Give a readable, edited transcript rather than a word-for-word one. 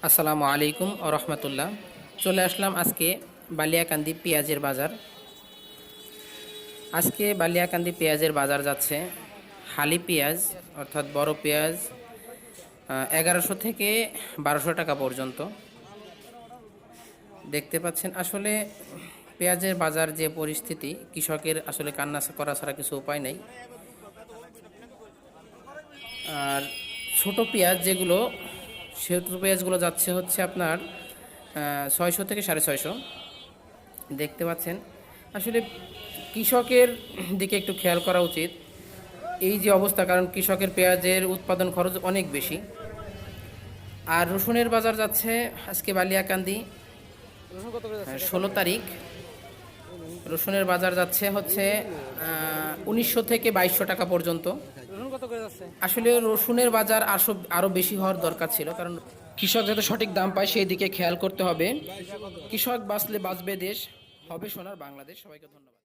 আসসালামু আলাইকুম ও রহমতুল্লাহ। চলে আসলাম আজকে বালিয়াকান্দি পেঁয়াজের বাজার। আজকে বালিয়াকান্দি পেঁয়াজের বাজার যাচ্ছে হালি পেঁয়াজ অর্থাৎ বড় পেঁয়াজ 1100 থেকে 1200 টাকা পর্যন্ত। দেখতে পাচ্ছেন আসলে পেঁয়াজের বাজার যে পরিস্থিতি, কৃষকের আসলে কান্না করা ছাড়া কিছু উপায় নেই। আর ছোট পেঁয়াজ যেগুলো, ছোট পেঁয়াজগুলো যাচ্ছে হচ্ছে আপনার 600 থেকে 650। দেখতে পাচ্ছেন আসলে কৃষকের দিকে একটু খেয়াল করা উচিত। এই যে অবস্থা, কারণ কৃষকের পেঁয়াজের উৎপাদন খরচ অনেক বেশি। আর রসুনের বাজার যাচ্ছে আজকে বালিয়াকান্দি 16 তারিখ। রসুনের বাজার যাচ্ছে হচ্ছে 1900 থেকে 2200 টাকা পর্যন্ত। আসলে রসুনের বাজার আরও বেশি হওয়ার দরকার ছিল, কারণ কৃষক যাতে সঠিক দাম পায় সেই দিকে খেয়াল করতে হবে। কৃষক বাঁচলে বাঁচবে দেশ, হবে সোনার বাংলাদেশ। সবাইকে ধন্যবাদ।